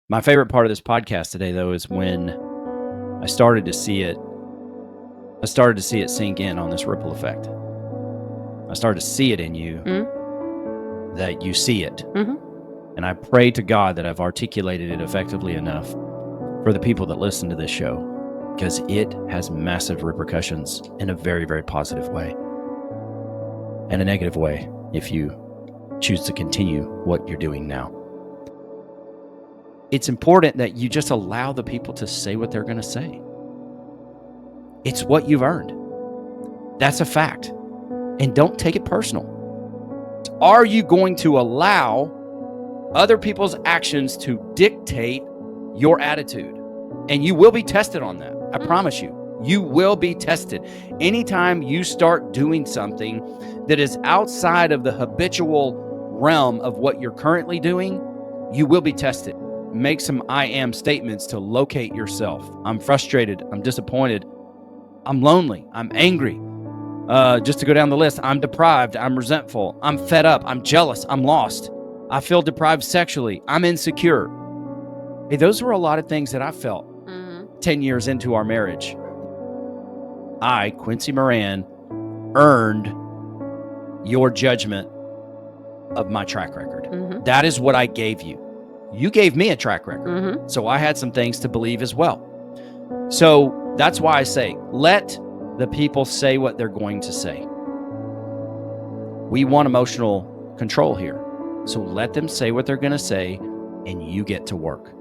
My favorite part of this podcast today, though, is when I started to see it. I started to see it sink in on this ripple effect. I started to see it in you, that you see it. And I pray to God that I've articulated it effectively enough for the people that listen to this show, because it has massive repercussions in a very, very positive way, and a negative way if you choose to continue what you're doing now. It's important that you just allow the people to say what they're going to say. It's what you've earned. That's a fact. And don't take it personal. Are you going to allow other people's actions to dictate your attitude? And you will be tested on that. I promise you. You will be tested. Anytime you start doing something that is outside of the habitual realm of what you're currently doing, you will be tested. Make some I am statements to locate yourself. I'm frustrated. I'm disappointed. I'm lonely. I'm angry. Just to go down the list, I'm deprived. I'm resentful. I'm fed up. I'm jealous. I'm lost. I feel deprived sexually. I'm insecure. Hey, those were a lot of things that I felt 10 years into our marriage. I, Quincy Moran, earned your judgment of my track record. That is what I gave you. You gave me a track record. So I had some things to believe as well. So that's why I say, let the people say what they're going to say. We want emotional control here. So let them say what they're going to say, and you get to work.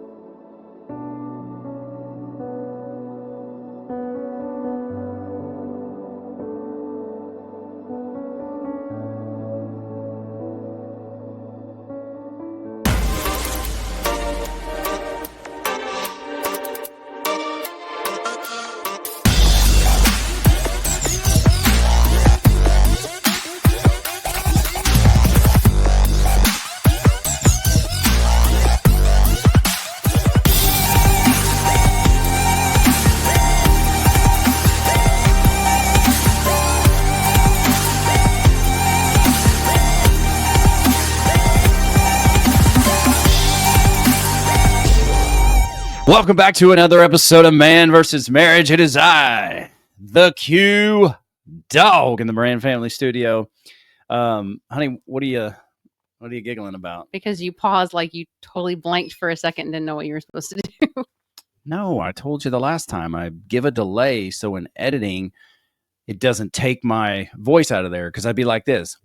Welcome back to another episode of Man vs. Marriage. It is I, the Q Dog, in the Moran family studio. Honey, what are you giggling about? Because you paused like you totally blanked for a second and didn't know what you were supposed to do. No, I told you the last time. I give a delay so in editing, it doesn't take my voice out of there, because I'd be like this.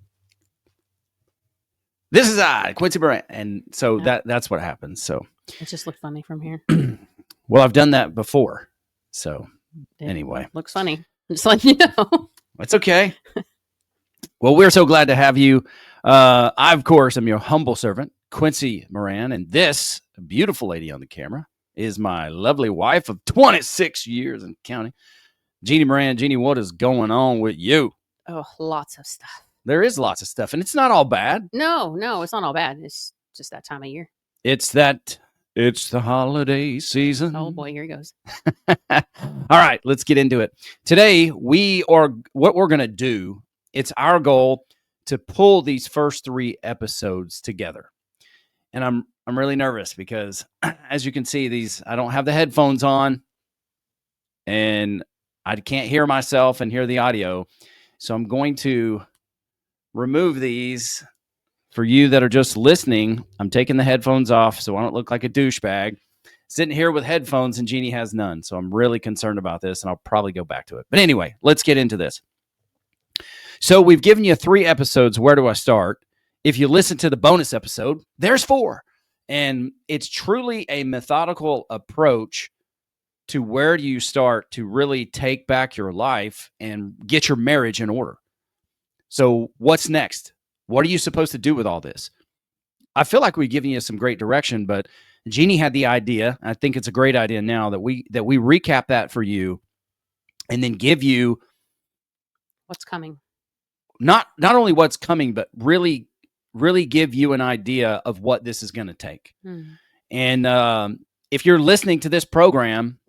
This is I, Quincy Moran. And so that's what happens. So it just looked funny from here. Well, I've done that before. So anyway. Looks funny. I'm just letting you know. It's okay. Well, we're so glad to have you. I, of course, am your humble servant, Quincy Moran. And this beautiful lady on the camera is my lovely wife of 26 years and counting, Jeanne Moran. Jeanne, what is going on with you? Oh, lots of stuff. There is lots of stuff, and it's not all bad. No, it's not all bad. It's just that time of year. It's the holiday season. Oh boy, here he goes. All right, let's get into it. Today, what we're going to do, it's our goal to pull these first 3 episodes together. And I'm really nervous because, as you can see, I don't have the headphones on, and I can't hear myself and hear the audio. So I'm going to remove these. For you that are just listening, I'm taking the headphones off so I don't look like a douchebag sitting here with headphones, and Jeanne has none. So I'm really concerned about this, and I'll probably go back to it. But anyway, let's get into this. So we've given you 3 episodes. Where do I start? If you listen to the bonus episode, there's 4. And it's truly a methodical approach to where do you start to really take back your life and get your marriage in order. So what's next? What are you supposed to do with all this? I feel like we've given you some great direction, but Jeanne had the idea. I think it's a great idea now that we recap that for you, and then give you what's coming. Not only what's coming, but really give you an idea of what this is going to take. And if you're listening to this program,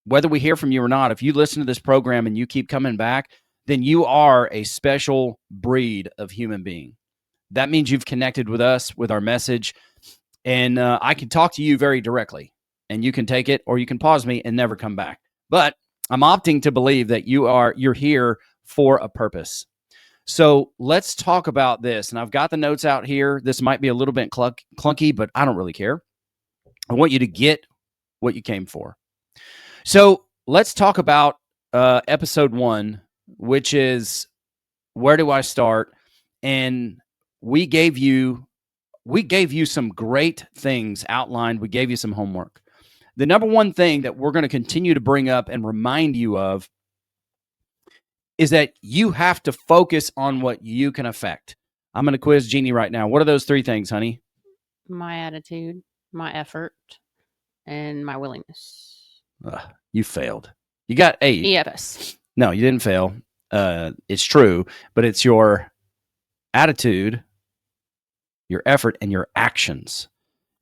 whether we hear from you or not, if you listen to this program and you keep coming back, then you are a special breed of human being. That means you've connected with us, with our message. And I can talk to you very directly, and you can take it or you can pause me and never come back. But I'm opting to believe that you're here for a purpose. So let's talk about this. And I've got the notes out here. This might be a little bit clunky, but I don't really care. I want you to get what you came for. So let's talk about episode 1, which is where do I start? And we gave you some great things outlined. We gave you some homework. The number one thing that we're going to continue to bring up and remind you of is that you have to focus on what you can affect. I'm going to quiz Jeannie right now. What are those 3 things, honey? My attitude, my effort, and my willingness. You failed. You got A. EFS. No, you didn't fail. It's true, but it's your attitude, your effort, and your actions.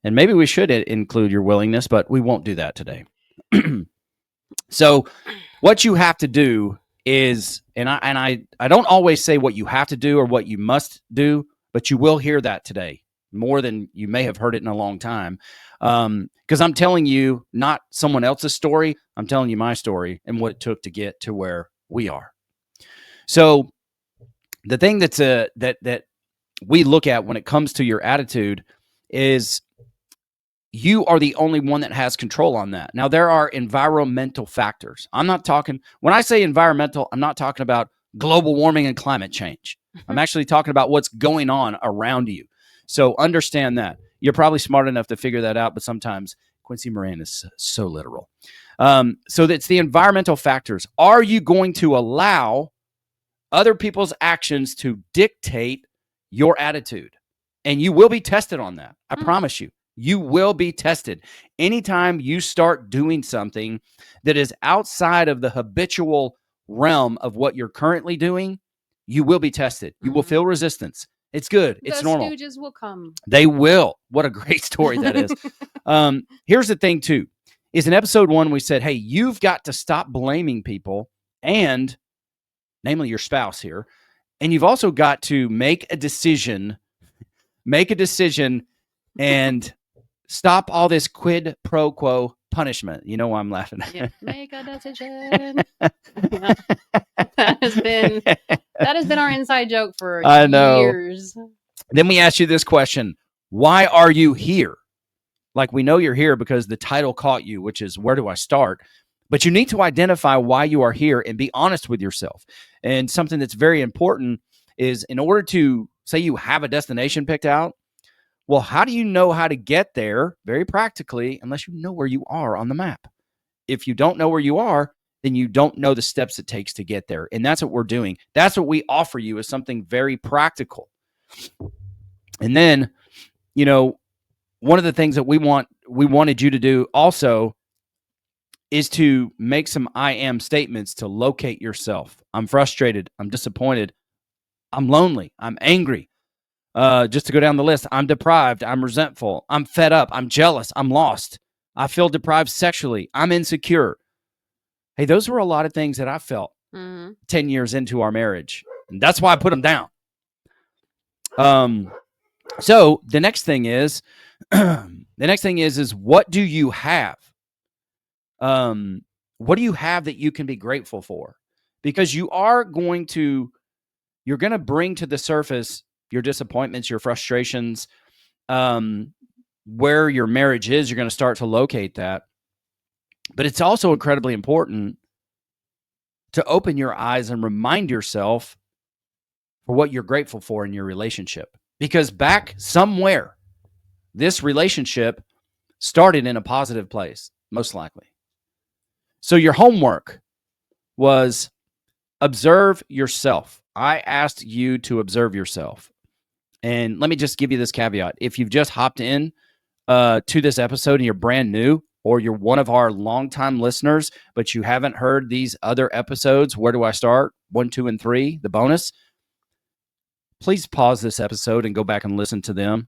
And maybe we should include your willingness, but we won't do that today. So what you have to do is, and I don't always say what you have to do or what you must do, but you will hear that today more than you may have heard it in a long time. Because I'm telling you not someone else's story. I'm telling you my story and what it took to get to where we are. So the thing that we look at when it comes to your attitude is you are the only one that has control on that. Now, there are environmental factors. When I say environmental, I'm not talking about global warming and climate change. I'm actually talking about what's going on around you. So understand that. You're probably smart enough to figure that out, but sometimes Quincy Moran is so literal. So that's the environmental factors. Are you going to allow other people's actions to dictate your attitude? And you will be tested on that. I promise you. You will be tested. Anytime you start doing something that is outside of the habitual realm of what you're currently doing, you will be tested. You will feel resistance. It's good. It's normal. The Stooges will come. They will. What a great story that is. Here's the thing, too, is in episode 1, we said, hey, you've got to stop blaming people, and namely your spouse here, and you've also got to make a decision and stop all this quid pro quo punishment. You know why I'm laughing. Yeah, make a decision. That has been our inside joke for years. Then we ask you this question. Why are you here? Like, we know you're here because the title caught you, which is where do I start? But you need to identify why you are here and be honest with yourself. And something that's very important is, in order to say you have a destination picked out, well, how do you know how to get there very practically unless you know where you are on the map? If you don't know where you are, then you don't know the steps it takes to get there. And that's what we're doing. That's what we offer you, is something very practical. And then, one of the things that we wanted you to do also is to make some I am statements to locate yourself. I'm frustrated. I'm disappointed. I'm lonely. I'm angry. Just to go down the list, I'm deprived. I'm resentful. I'm fed up. I'm jealous. I'm lost. I feel deprived sexually. I'm insecure. Hey, those were a lot of things that I felt 10 years into our marriage. And that's why I put them down. So the next thing is, what do you have? What do you have that you can be grateful for? Because you're going to bring to the surface your disappointments, your frustrations, where your marriage is. You're going to start to locate that. But it's also incredibly important to open your eyes and remind yourself for what you're grateful for in your relationship. Because back somewhere, this relationship started in a positive place, most likely. So your homework was observe yourself. I asked you to observe yourself. And let me just give you this caveat. If you've just hopped in to this episode and you're brand new, or you're one of our longtime listeners, but you haven't heard these other episodes, where do I start? 1, 2, and 3, the bonus. Please pause this episode and go back and listen to them,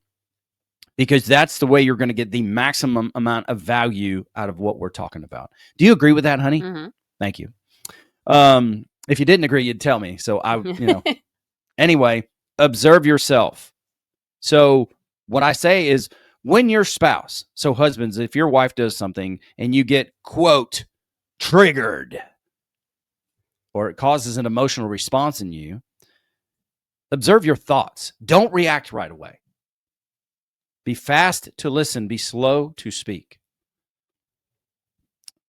because that's the way you're going to get the maximum amount of value out of what we're talking about. Do you agree with that, honey? Mm-hmm. Thank you. If you didn't agree, you'd tell me. So anyway, observe yourself. So what I say is, when your spouse, so husbands, if your wife does something and you get, quote, triggered, or it causes an emotional response in you, observe your thoughts. Don't react right away. Be fast to listen. Be slow to speak.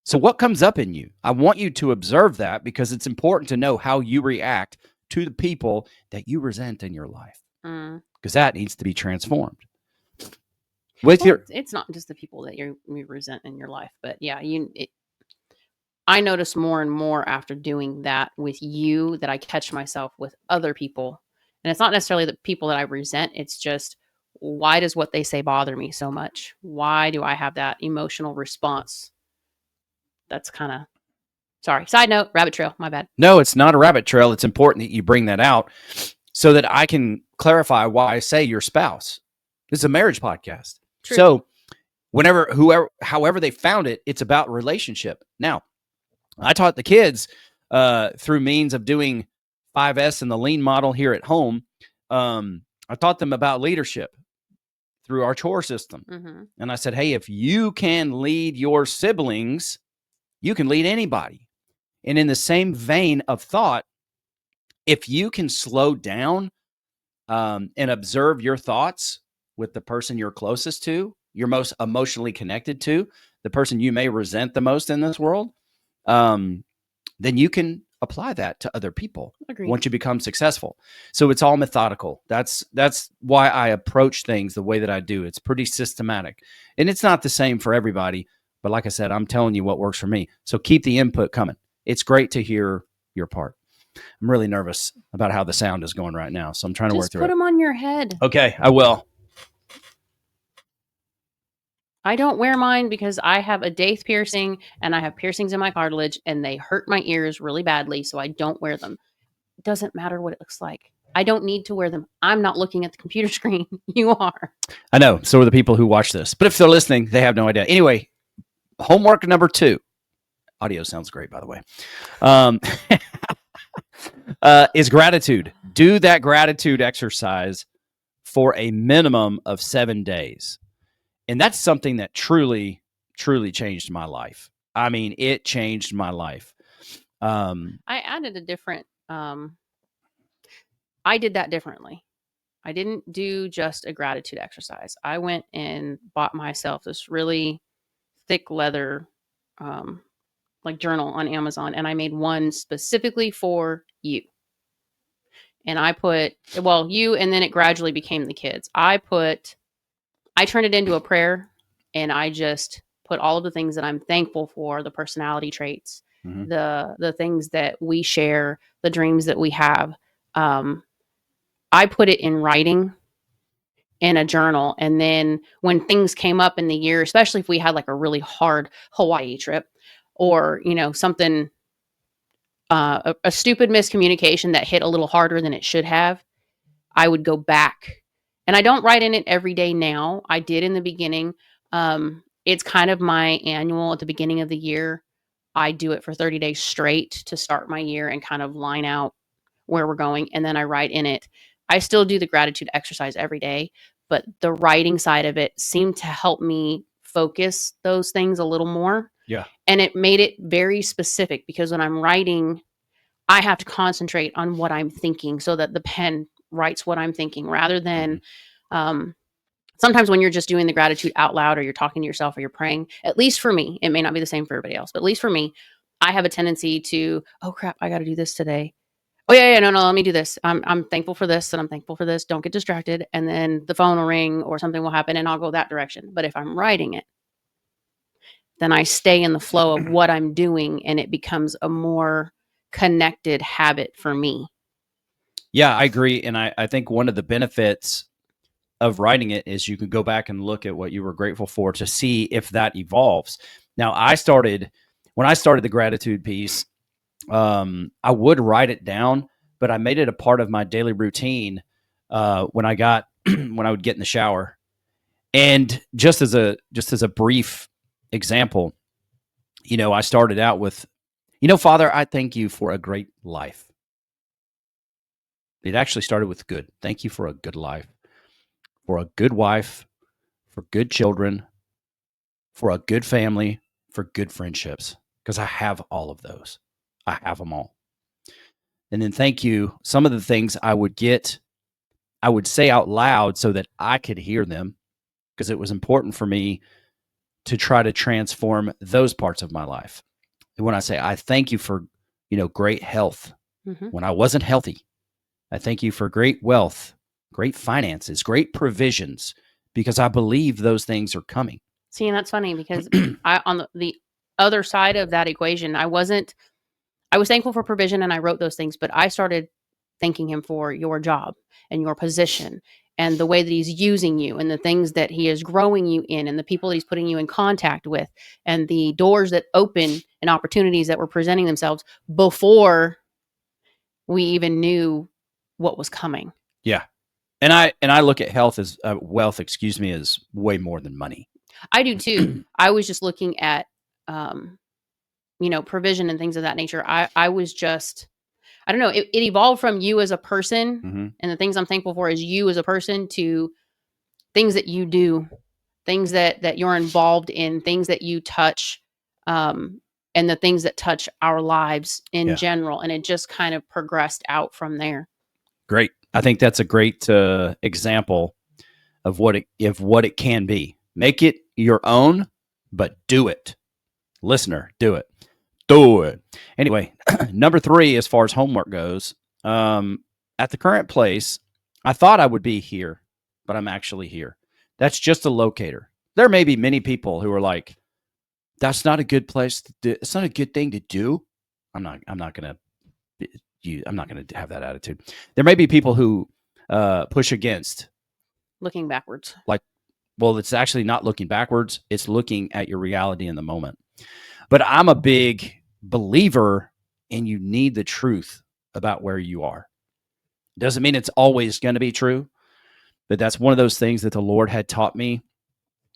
So what comes up in you? I want you to observe that because it's important to know how you react to the people that you resent in your life, because that needs to be transformed. It's not just the people that you resent in your life, but yeah, I notice more and more after doing that with you that I catch myself with other people. And it's not necessarily the people that I resent. It's just, why does what they say bother me so much? Why do I have that emotional response? That's kind of, sorry. Side note, rabbit trail. My bad. No, it's not a rabbit trail. It's important that you bring that out so that I can clarify why I say your spouse. This is a marriage podcast. True. So however they found it, it's about relationship. Now, I taught the kids through means of doing 5S and the lean model here at home. I taught them about leadership through our chore system. Mm-hmm. And I said, hey, if you can lead your siblings, you can lead anybody. And in the same vein of thought, if you can slow down and observe your thoughts with the person you're closest to, you're most emotionally connected to, the person you may resent the most in this world, then you can apply that to other people. Agreed. Once you become successful. So it's all methodical. That's why I approach things the way that I do. It's pretty systematic. And it's not the same for everybody. But like I said, I'm telling you what works for me. So keep the input coming. It's great to hear your part. I'm really nervous about how the sound is going right now. So I'm trying to work through it. Just put them on your head. Okay, I will. I don't wear mine because I have a daith piercing and I have piercings in my cartilage and they hurt my ears really badly. So I don't wear them. It doesn't matter what it looks like. I don't need to wear them. I'm not looking at the computer screen. You are. I know. So are the people who watch this. But if they're listening, they have no idea. Anyway, homework number 2. Audio sounds great, by the way. Is gratitude. Do that gratitude exercise for a minimum of 7 days. And that's something that truly, truly changed my life. I mean, it changed my life. I added a different, I did that differently. I didn't do just a gratitude exercise. I went and bought myself this really thick leather, like journal on Amazon. And I made one specifically for you. And I put, you, and then it gradually became the kids. I turned it into a prayer, and I just put all of the things that I'm thankful for, the personality traits, mm-hmm. the things that we share, the dreams that we have. I put it in writing in a journal. And then when things came up in the year, especially if we had like a really hard Hawaii trip or, something, a stupid miscommunication that hit a little harder than it should have, I would go back. And I don't write in it every day now. I did in the beginning. It's kind of my annual at the beginning of the year. I do it for 30 days straight to start my year and kind of line out where we're going. And then I write in it. I still do the gratitude exercise every day, but the writing side of it seemed to help me focus those things a little more. Yeah. And it made it very specific because when I'm writing, I have to concentrate on what I'm thinking so that the pen writes what I'm thinking rather than sometimes when you're just doing the gratitude out loud or you're talking to yourself or you're praying, at least for me, it may not be the same for everybody else, but at least for me, I have a tendency to, oh crap, I got to do this today. Oh yeah, no, let me do this. I'm thankful for this and I'm thankful for this. Don't get distracted. And then the phone will ring or something will happen and I'll go that direction. But if I'm writing it, then I stay in the flow of what I'm doing and it becomes a more connected habit for me. Yeah, I agree. And I think one of the benefits of writing it is you can go back and look at what you were grateful for to see if that evolves. Now, when I started the gratitude piece, I would write it down, but I made it a part of my daily routine when I would get in the shower. And just as a brief example, I started out with, Father, I thank you for a great life. It actually started with good. Thank you for a good life, for a good wife, for good children, for a good family, for good friendships, because I have all of those. I have them all. And then thank you. Some of the things I would say out loud so that I could hear them, because it was important for me to try to transform those parts of my life. And when I say, I thank you for, great health when I wasn't healthy. I thank you for great wealth, great finances, great provisions, because I believe those things are coming. See, and that's funny because on the other side of that equation, I was thankful for provision and I wrote those things, but I started thanking him for your job and your position and the way that he's using you and the things that he is growing you in and the people that he's putting you in contact with and the doors that open and opportunities that were presenting themselves before we even knew what was coming. Yeah. And I look at health as wealth, as way more than money. I do too. I was just looking at, provision and things of that nature. I was just, I don't know. It evolved from you as a person and the things I'm thankful for is you as a person to things that you do, things that you're involved in, things that you touch, and the things that touch our lives in general. And it just kind of progressed out from there. Great. I think that's a great example of what it can be. Make it your own, but do it. Listener, do it. Do it. Anyway, number 3, as far as homework goes, at the current place, I thought I would be here, but I'm actually here. That's just a locator. There may be many people who are like, that's not a good place to do. It's not a good thing to do. I'm not going to have that attitude. There may be people who push against looking backwards. Well, it's actually not looking backwards. It's looking at your reality in the moment. But I'm a big believer in you need the truth about where you are. Doesn't mean it's always going to be true, but that's one of those things that the Lord had taught me,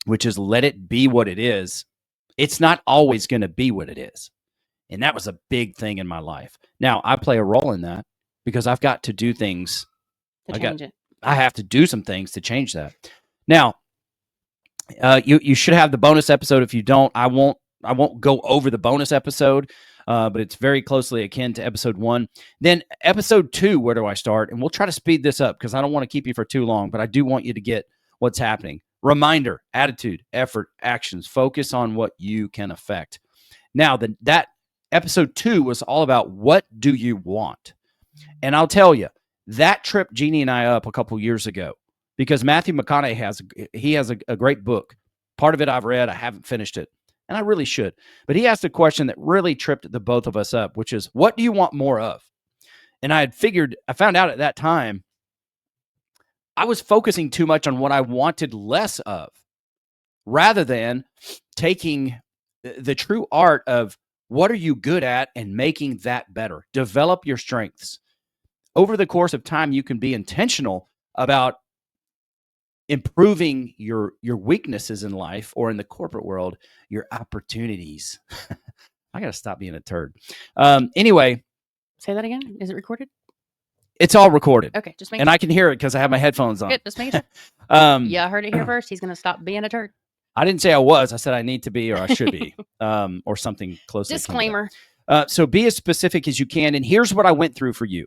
which is let it be what it is. It's not always going to be what it is. And that was a big thing in my life. Now, I play a role in that because I've got to do things to change it. I have to do some things to change that. Now, you should have the bonus episode. If you don't, I won't go over the bonus episode, but it's very closely akin to episode 1. Then episode 2, where do I start? And we'll try to speed this up because I don't want to keep you for too long, but I do want you to get what's happening. Reminder, attitude, effort, actions. Focus on what you can affect. Now, that episode 2 was all about what do you want? And I'll tell you, that tripped Jeanne and I up a couple years ago because Matthew McConaughey has a great book. Part of it I've read. I haven't finished it, and I really should. But he asked a question that really tripped the both of us up, which is, what do you want more of? And I found out at that time, I was focusing too much on what I wanted less of, rather than taking the true art of what are you good at and making that better. Develop your strengths. Over the course of time, you can be intentional about improving your weaknesses in life, or in the corporate world, your opportunities. I got to stop being a turd. Anyway. Say that again. Is it recorded? It's all recorded. Okay, just make and I can hear it because I have my headphones on. Good, just make sure. Yeah, I heard it here first. He's going to stop being a turd. I didn't say I was. I said I need to be, or I should be, or something close. Disclaimer. So be as specific as you can. And here's what I went through for you.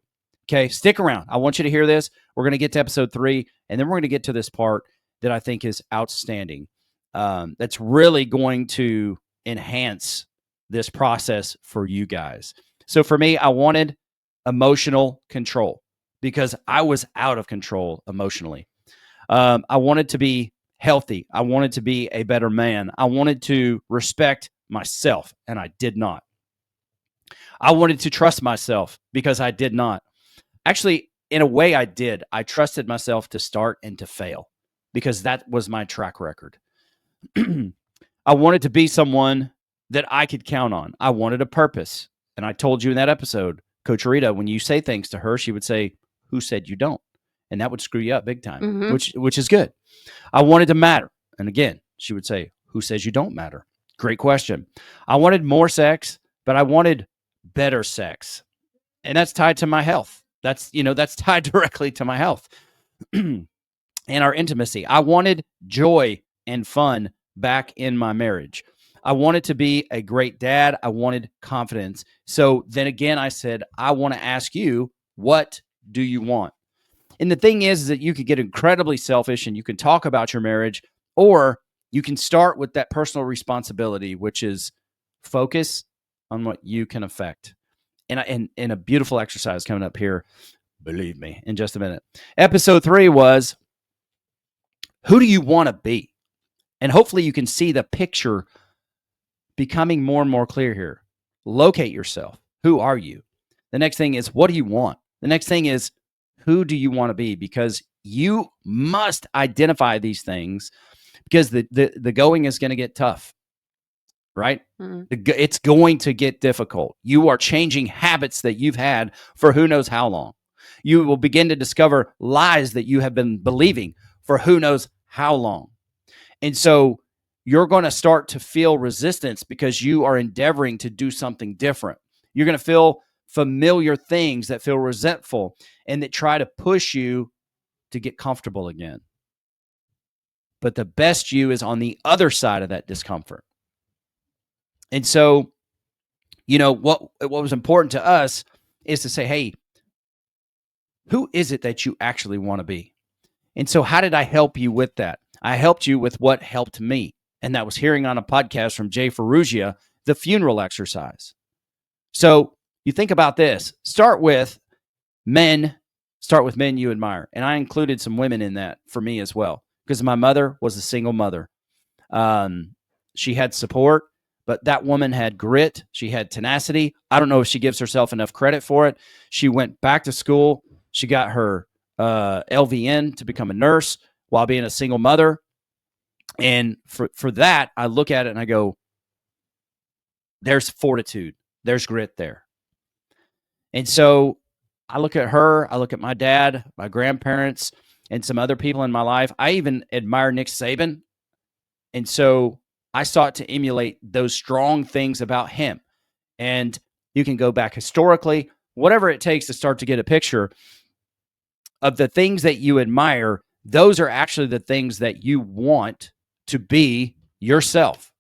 Okay, stick around. I want you to hear this. We're going to get to episode 3, and then we're going to get to this part that I think is outstanding. That's really going to enhance this process for you guys. So for me, I wanted emotional control because I was out of control emotionally. I wanted to be healthy. I wanted to be a better man. I wanted to respect myself, and I did not. I wanted to trust myself because I did not. Actually, in a way, I did. I trusted myself to start and to fail because that was my track record. I wanted to be someone that I could count on. I wanted a purpose. And I told you in that episode, Coach Rita, when you say things to her, she would say, "Who said you don't?" And that would screw you up big time, which is good. I wanted to matter. And again, she would say, "Who says you don't matter?" Great question. I wanted more sex, but I wanted better sex. And that's tied to my health. That's tied directly to my health and our intimacy. I wanted joy and fun back in my marriage. I wanted to be a great dad. I wanted confidence. So then again, I said, I want to ask you, what do you want? And the thing is that you could get incredibly selfish and you can talk about your marriage, or you can start with that personal responsibility, which is focus on what you can affect. And a beautiful exercise coming up here, believe me, in just a minute. Episode 3 was, who do you want to be? And hopefully you can see the picture becoming more and more clear here. Locate yourself. Who are you? The next thing is, what do you want? The next thing is, who do you want to be? Because you must identify these things, because the going is going to get tough, right? It's going to get difficult. You are changing habits that you've had for who knows how long. You will begin to discover lies that you have been believing for who knows how long. And so you're going to start to feel resistance because you are endeavoring to do something different. You're going to feel familiar things that feel resentful and that try to push you to get comfortable again. But the best you is on the other side of that discomfort. And so, what was important to us is to say, hey, who is it that you actually want to be? And so how did I help you with that? I helped you with what helped me. And that was hearing on a podcast from Jay Ferrugia, the funeral exercise. So you think about this. Start with men you admire. And I included some women in that for me as well, because my mother was a single mother. She had support, but that woman had grit. She had tenacity. I don't know if she gives herself enough credit for it. She went back to school. She got her LVN to become a nurse while being a single mother. And for that, I look at it and I go, there's fortitude. There's grit there. And so I look at her, I look at my dad, my grandparents, and some other people in my life. I even admire Nick Saban. And so I sought to emulate those strong things about him. And you can go back historically, whatever it takes to start to get a picture of the things that you admire. Those are actually the things that you want to be yourself.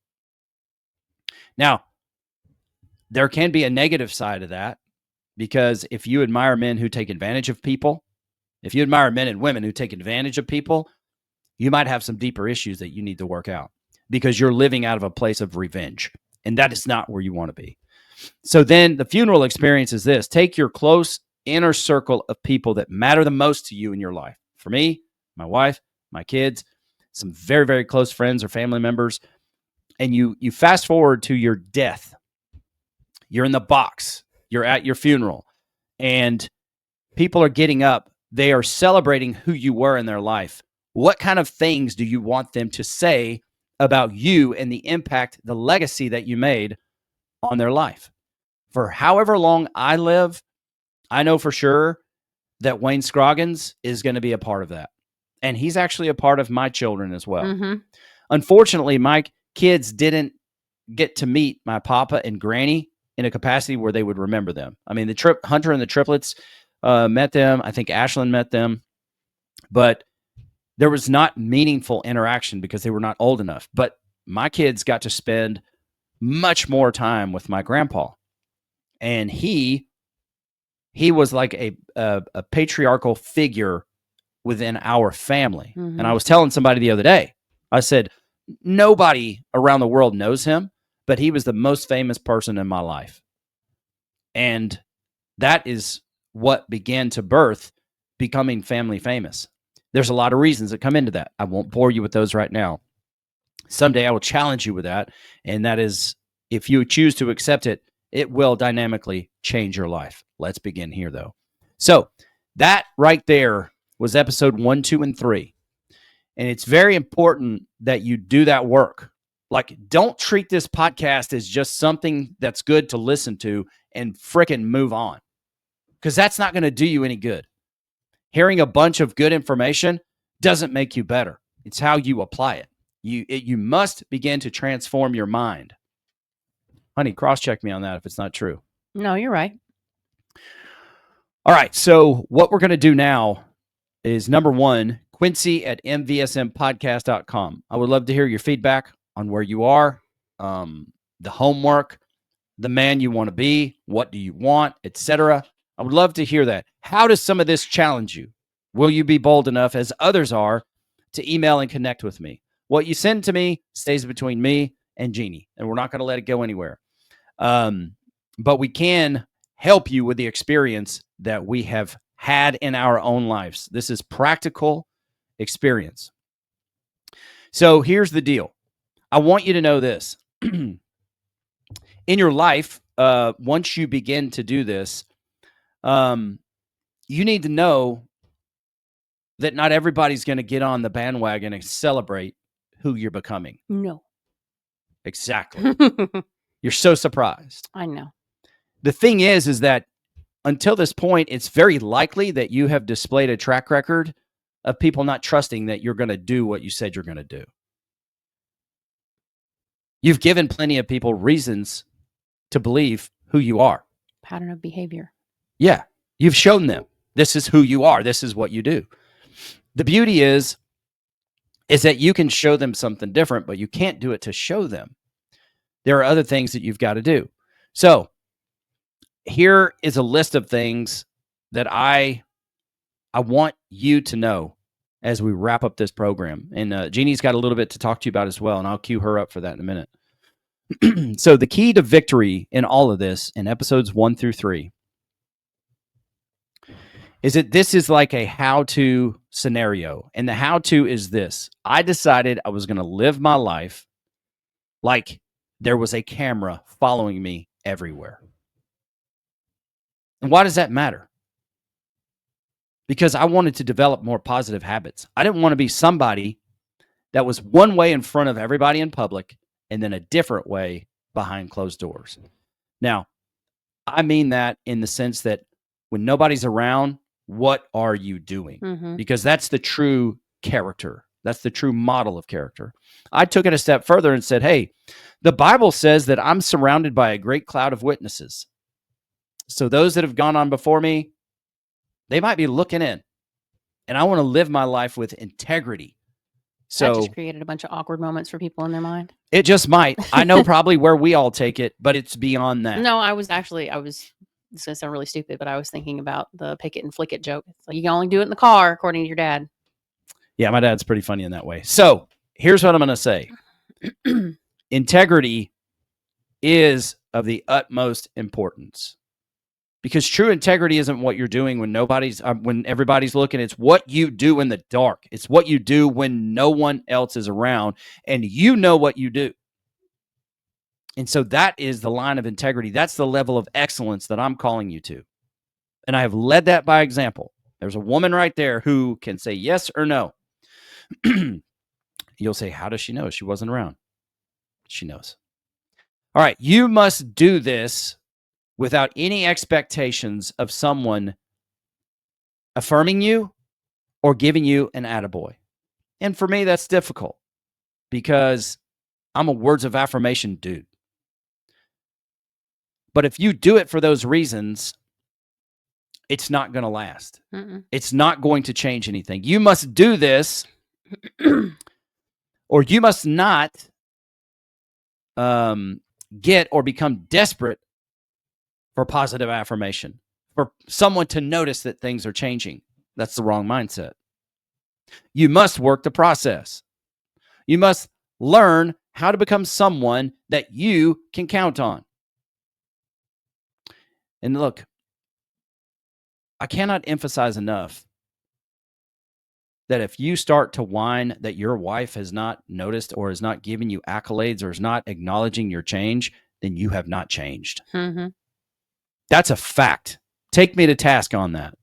Now, there can be a negative side of that, because if you admire men who take advantage of people, if you admire men and women who take advantage of people, you might have some deeper issues that you need to work out, because you're living out of a place of revenge, and that is not where you want to be. So then the funeral experience is this: take your close inner circle of people that matter the most to you in your life. For me, my wife, my kids, some very, very close friends or family members, and you fast forward to your death. You're in the box. You're at your funeral, and people are getting up. They are celebrating who you were in their life. What kind of things do you want them to say about you and the impact, the legacy that you made on their life? For however long I live, I know for sure that Wayne Scroggins is going to be a part of that. And he's actually a part of my children as well. Mm-hmm. Unfortunately, my kids didn't get to meet my papa and granny in a capacity where they would remember them. I mean, Hunter and the triplets met them. I think Ashlyn met them. But there was not meaningful interaction because they were not old enough. But my kids got to spend much more time with my grandpa. And he was like a patriarchal figure within our family. Mm-hmm. And I was telling somebody the other day, I said, nobody around the world knows him, but he was the most famous person in my life. And that is what began to birth becoming family famous. There's a lot of reasons that come into that. I won't bore you with those right now. Someday I will challenge you with that. And that is, if you choose to accept it, it will dynamically change your life. Let's begin here, though. So that right there was episode 1, 2, and 3. And it's very important that you do that work. Like, don't treat this podcast as just something that's good to listen to and frickin' move on, because that's not going to do you any good. Hearing a bunch of good information doesn't make you better. It's how you apply it. You must begin to transform your mind. Honey, cross-check me on that if it's not true. No, you're right. All right, so what we're going to do now is, number one, Quincy at mvsmpodcast.com. I would love to hear your feedback on where you are, the homework, the man you want to be, what do you want, etc. I would love to hear that. How does some of this challenge you? Will you be bold enough, as others are, to email and connect with me? What you send to me stays between me and Jeanne, and we're not going to let it go anywhere. But we can help you with the experience that we have had in our own lives. This is practical experience. So here's the deal. I want you to know this. In your life, once you begin to do this, you need to know that not everybody's going to get on the bandwagon and celebrate who you're becoming. No. Exactly. You're so surprised. I know. The thing is that until this point, it's very likely that you have displayed a track record of people not trusting that you're going to do what you said you're going to do. You've given plenty of people reasons to believe who you are. Pattern of behavior. Yeah. You've shown them this is who you are. This is what you do. The beauty is that you can show them something different, but you can't do it to show them. There are other things that you've got to do. So here is a list of things that I want you to know as we wrap up this program. And Jeannie's got a little bit to talk to you about as well, and I'll cue her up for that in a minute. So the key to victory in all of this, in episodes 1 through 3, is that this is like a how-to scenario. And the how-to is this. I decided I was going to live my life like there was a camera following me everywhere. And why does that matter? Because I wanted to develop more positive habits. I didn't want to be somebody that was one way in front of everybody in public and then a different way behind closed doors. Now, I mean that in the sense that when nobody's around, what are you doing? Mm-hmm. Because that's the true character. That's the true model of character. I took it a step further and said, hey, the Bible says that I'm surrounded by a great cloud of witnesses. So those that have gone on before me, they might be looking in. And I want to live my life with integrity. So that just created a bunch of awkward moments for people in their mind. It just might. I know probably where we all take it, but it's beyond that. No, I was, this is going to sound really stupid, but I was thinking about the pick it and flick it joke. It's like you can only do it in the car, according to your dad. Yeah, my dad's pretty funny in that way. So here's what I'm going to say. Integrity is of the utmost importance. Because true integrity isn't what you're doing when everybody's looking. It's what you do in the dark. It's what you do when no one else is around and you know what you do. And so that is the line of integrity. That's the level of excellence that I'm calling you to. And I have led that by example. There's a woman right there who can say yes or no. You'll say, how does she know? She wasn't around. She knows. All right. You must do this without any expectations of someone affirming you or giving you an attaboy. And for me, that's difficult because I'm a words of affirmation dude. But if you do it for those reasons, it's not going to last. Mm-mm. It's not going to change anything. You must do this or you must not get or become desperate for positive affirmation, for someone to notice that things are changing. That's the wrong mindset. You must work the process. You must learn how to become someone that you can count on. And look, I cannot emphasize enough that if you start to whine that your wife has not noticed or is not giving you accolades or is not acknowledging your change, then you have not changed. Mm-hmm. That's a fact. Take me to task on that.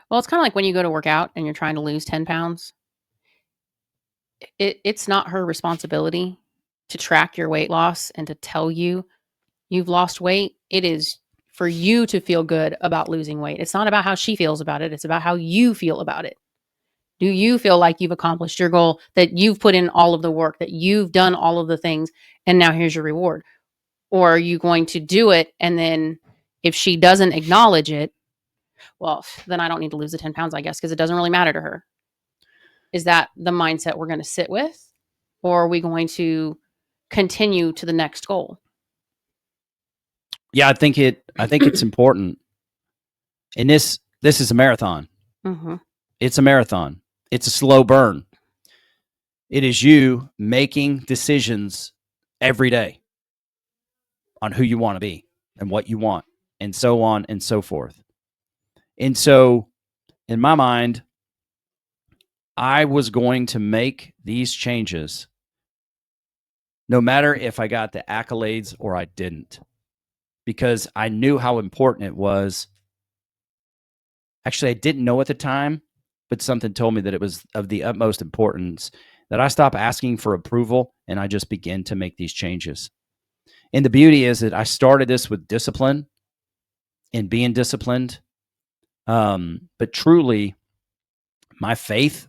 Well, it's kind of like when you go to work out and you're trying to lose 10 pounds. It's not her responsibility to track your weight loss and to tell you you've lost weight. It is for you to feel good about losing weight. It's not about how she feels about it. It's about how you feel about it. Do you feel like you've accomplished your goal, that you've put in all of the work, that you've done all of the things, and now here's your reward? Or are you going to do it, and then if she doesn't acknowledge it, well, then I don't need to lose the 10 pounds, I guess, because it doesn't really matter to her. Is that the mindset we're going to sit with, or are we going to continue to the next goal? Yeah, I think it's important. And this is a marathon. Mm-hmm. It's a marathon. It's a slow burn. It is you making decisions every day on who you want to be and what you want, and so on and so forth. And so, in my mind, I was going to make these changes no matter if I got the accolades or I didn't, because I knew how important it was. Actually, I didn't know at the time, but something told me that it was of the utmost importance that I stop asking for approval and I just begin to make these changes. And the beauty is that I started this with discipline and being disciplined. But truly, my faith,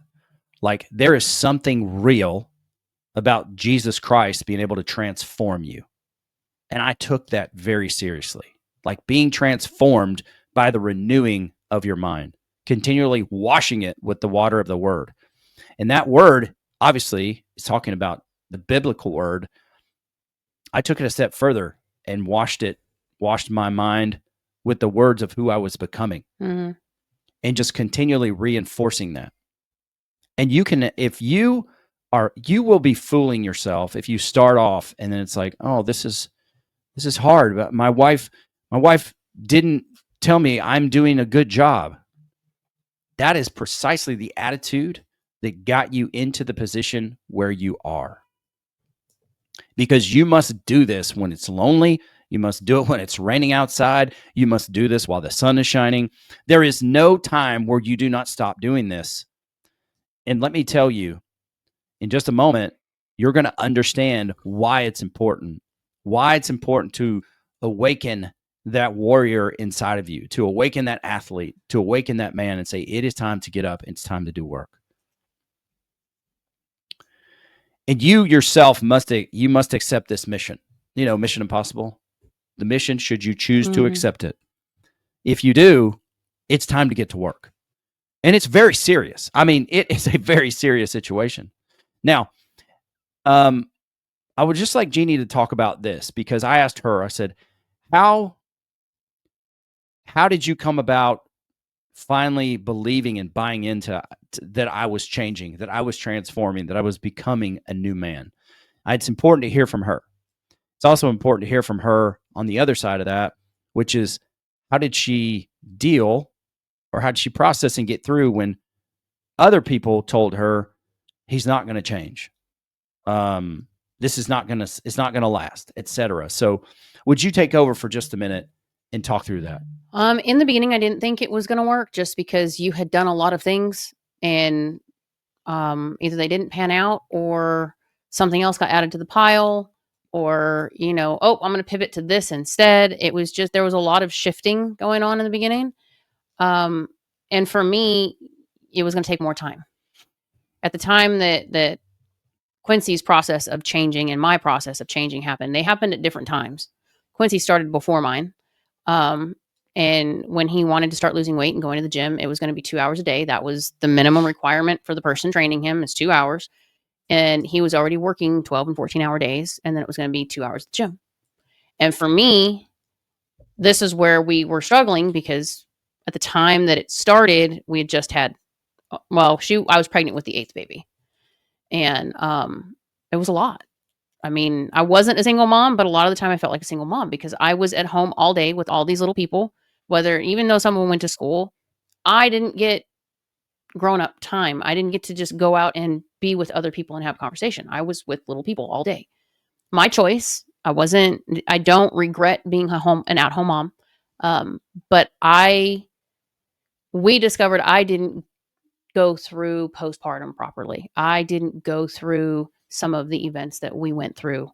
like, there is something real about Jesus Christ being able to transform you. And I took that very seriously, like being transformed by the renewing of your mind, continually washing it with the water of the word. And that word, obviously, is talking about the biblical word. I took it a step further and washed my mind with the words of who I was becoming, Mm-hmm. and just continually reinforcing that. And you can, if you are, you will be fooling yourself if you start off and then it's like, oh, this is hard. But my wife didn't tell me I'm doing a good job. That is precisely the attitude that got you into the position where you are. Because you must do this when it's lonely. You must do it when it's raining outside. You must do this while the sun is shining. There is no time where you do not stop doing this. And let me tell you, in just a moment, you're going to understand why it's important to awaken that warrior inside of you, to awaken that athlete, to awaken that man and say, it is time to get up. It's time to do work. And you yourself must accept this mission. Mission impossible. The mission, should you choose to accept it. If you do, it's time to get to work. And it's very serious. I mean, it is a very serious situation. Now, I would just like Jeanne to talk about this, because I asked her, I said, how did you come about finally believing and buying into that I was changing, that I was transforming, that I was becoming a new man? It's important to hear from her. It's also important to hear from her on the other side of that, which is, how did she deal, or how did she process and get through when other people told her he's not going to change? This is not going to, it's not going to last, etc. So would you take over for just a minute and talk through that? In the beginning, I didn't think it was going to work, just because you had done a lot of things and either they didn't pan out, or something else got added to the pile, or, oh, I'm going to pivot to this instead. It was just, there was a lot of shifting going on in the beginning. And for me, it was going to take more time. At the time that Quincy's process of changing and my process of changing happened, they happened at different times. Quincy started before mine. And when he wanted to start losing weight and going to the gym, it was going to be 2 hours a day. That was the minimum requirement for the person training him, is 2 hours. And he was already working 12 and 14-hour days. And then it was going to be 2 hours at the gym. And for me, this is where we were struggling, because at the time that it started, we had just had, I was pregnant with the 8th baby. And it was a lot. I mean, I wasn't a single mom, but a lot of the time I felt like a single mom, because I was at home all day with all these little people. Even though someone went to school, I didn't get grown up time. I didn't get to just go out and be with other people and have a conversation. I was with little people all day. My choice. I don't regret being an at-home mom. But we discovered I didn't go through postpartum properly. I didn't go through some of the events that we went through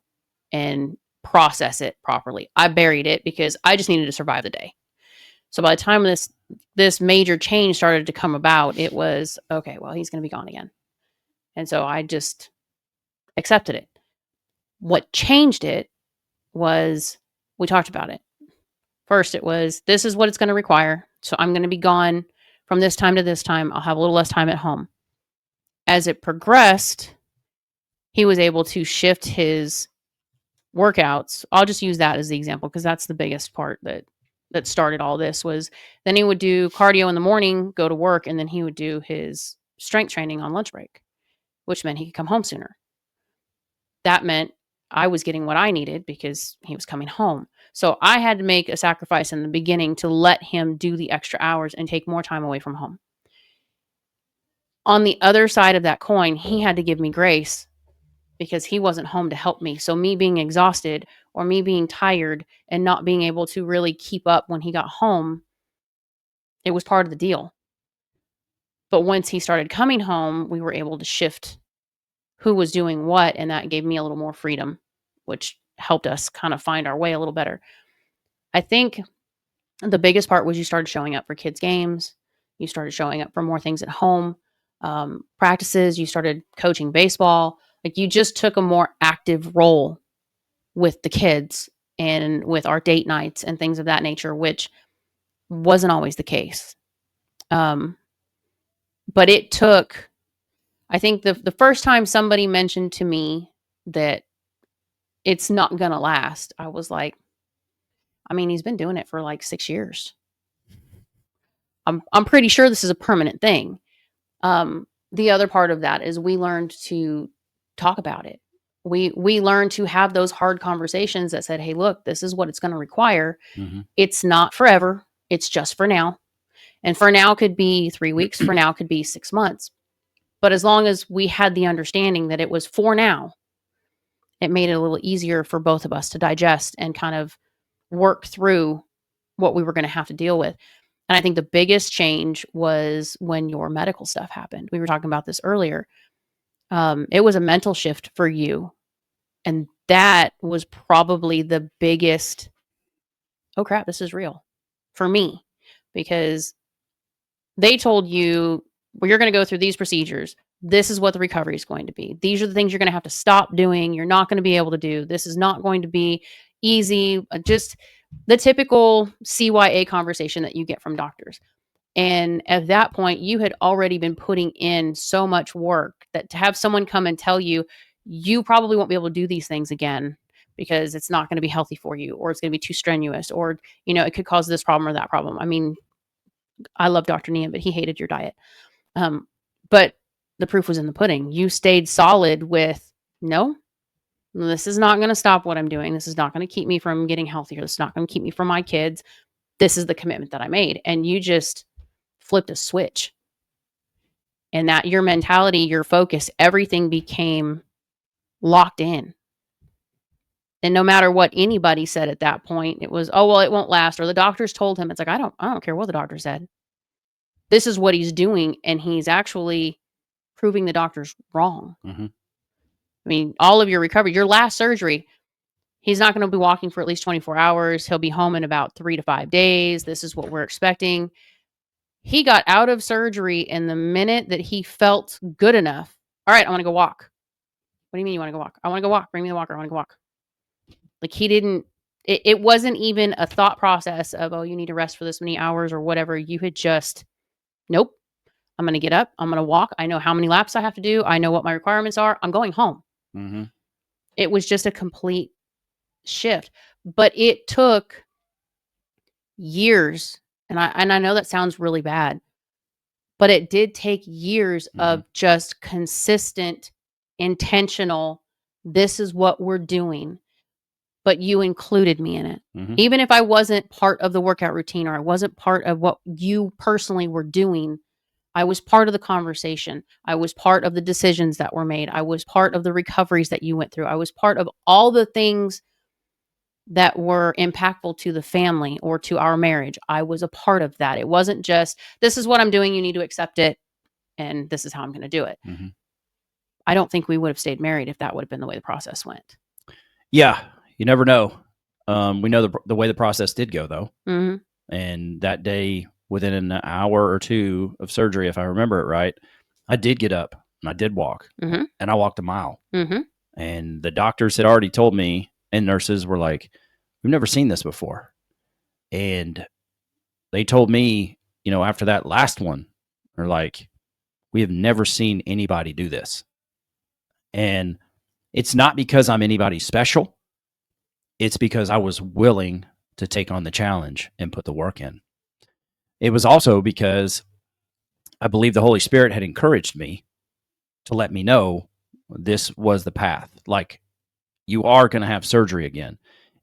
and process it properly. I buried it because I just needed to survive the day. So by the time this major change started to come about, it was, okay, well, he's going to be gone again. And so I just accepted it. What changed it was, we talked about it. First, it was, this is what it's going to require. So I'm going to be gone from this time to this time. I'll have a little less time at home. As it progressed, he was able to shift his workouts. I'll just use that as the example because that's the biggest part that started all this. Was then he would do cardio in the morning, go to work, and then he would do his strength training on lunch break, which meant he could come home sooner. That meant I was getting what I needed because he was coming home. So I had to make a sacrifice in the beginning to let him do the extra hours and take more time away from home. On the other side of that coin, he had to give me grace because he wasn't home to help me. So me being exhausted or me being tired and not being able to really keep up when he got home, it was part of the deal. But once he started coming home, we were able to shift who was doing what, and that gave me a little more freedom, which helped us kind of find our way a little better. I think the biggest part was you started showing up for kids' games. You started showing up for more things at home, practices. You started coaching baseball. Like you just took a more active role with the kids and with our date nights and things of that nature, which wasn't always the case. But it took, I think the first time somebody mentioned to me that it's not going to last, I was like, I mean, he's been doing it for like 6 years. I'm pretty sure this is a permanent thing. The other part of that is we learned to talk about it. We learned to have those hard conversations that said, hey, look, this is what it's going to require. Mm-hmm. It's not forever. It's just for now. And for now could be 3 weeks. For now could be 6 months. But as long as we had the understanding that it was for now, it made it a little easier for both of us to digest and kind of work through what we were going to have to deal with. And I think the biggest change was when your medical stuff happened. We were talking about this earlier. It was a mental shift for you. And that was probably the biggest, oh crap, this is real for me, because they told you, well, you're going to go through these procedures. This is what the recovery is going to be. These are the things you're going to have to stop doing. You're not going to be able to do. This is not going to be easy. Just the typical CYA conversation that you get from doctors. And at that point, you had already been putting in so much work that to have someone come and tell you, you probably won't be able to do these things again because it's not going to be healthy for you, or it's going to be too strenuous, or, it could cause this problem or that problem. I mean, I love Dr. Nian, but he hated your diet. But the proof was in the pudding. You stayed solid with, no, this is not going to stop what I'm doing. This is not going to keep me from getting healthier. This is not going to keep me from my kids. This is the commitment that I made. And you just flipped a switch. And that your mentality, your focus, everything became locked in. And no matter what anybody said at that point, it was, oh, well, it won't last. Or the doctors told him, it's like, I don't care what the doctor said. This is what he's doing. And he's actually proving the doctors wrong. Mm-hmm. I mean, all of your recovery, your last surgery, he's not going to be walking for at least 24 hours. He'll be home in about 3 to 5 days. This is what we're expecting. He got out of surgery, and the minute that he felt good enough, all right, I want to go walk. What do you mean you want to go walk? I want to go walk. Bring me the walker. I want to go walk. Like he didn't, it wasn't even a thought process of, oh, you need to rest for this many hours or whatever. You had just, nope, I'm going to get up. I'm going to walk. I know how many laps I have to do. I know what my requirements are. I'm going home. Mm-hmm. It was just a complete shift, but it took years. And I know that sounds really bad, but it did take years of just consistent, intentional, this is what we're doing. But you included me in it. Mm-hmm. Even if I wasn't part of the workout routine or I wasn't part of what you personally were doing, I was part of the conversation. I was part of the decisions that were made. I was part of the recoveries that you went through. I was part of all the things that were impactful to the family or to our marriage. I was a part of that. It wasn't just, this is what I'm doing, you need to accept it, and this is how I'm going to do it. Mm-hmm. I don't think we would have stayed married if that would have been the way the process went. Yeah, you never know. We know the way the process did go, though. Mm-hmm. And that day, within an hour or two of surgery, if I remember it right, I did get up and I did walk. Mm-hmm. And I walked a mile. Mm-hmm. And the doctors had already told me, and nurses were like, we've never seen this before. And they told me, after that last one, they're like, We have never seen anybody do this. And it's not because I'm anybody special. It's because I was willing to take on the challenge and put the work in. It was also because I believe the Holy Spirit had encouraged me to let me know this was the path. Like, you are going to have surgery again.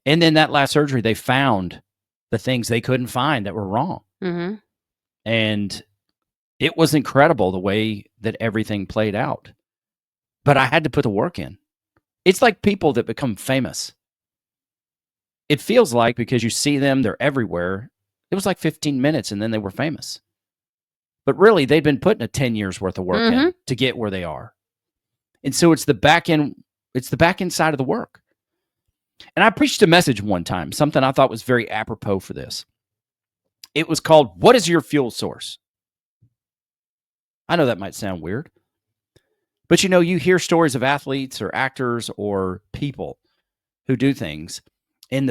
And then that last surgery, they found the things they couldn't find that were wrong. Mm-hmm. And it was incredible the way that everything played out. But I had to put the work in. It's like people that become famous. It feels like, because you see them, they're everywhere. It was like 15 minutes and then they were famous. But really, they'd been putting a 10 years worth of work in to get where they are. And so it's the back end side of the work. And I preached a message one time, something I thought was very apropos for this. It was called, "What is your fuel source?" I know that might sound weird. But you hear stories of athletes or actors or people who do things. And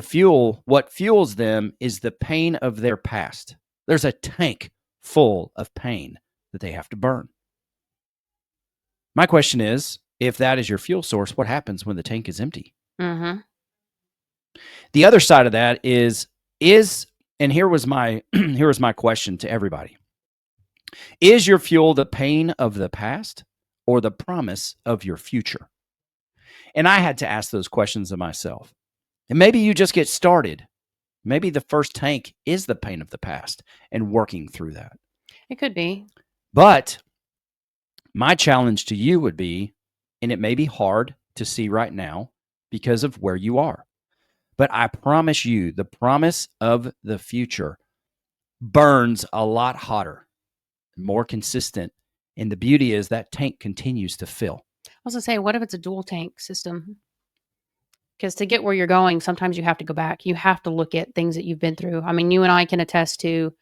what fuels them is the pain of their past. There's a tank full of pain that they have to burn. My question is, if that is your fuel source, what happens when the tank is empty? Mm-hmm. The other side of that is, and here was my question to everybody. Is your fuel the pain of the past or the promise of your future? And I had to ask those questions of myself. And maybe you just get started. Maybe the first tank is the pain of the past and working through that. It could be. But my challenge to you would be, and it may be hard to see right now because of where you are, but I promise you, the promise of the future burns a lot hotter, more consistent. And the beauty is that tank continues to fill. I was going to say, what if it's a dual tank system? Because to get where you're going, sometimes you have to go back. You have to look at things that you've been through. I mean, you and I can attest to,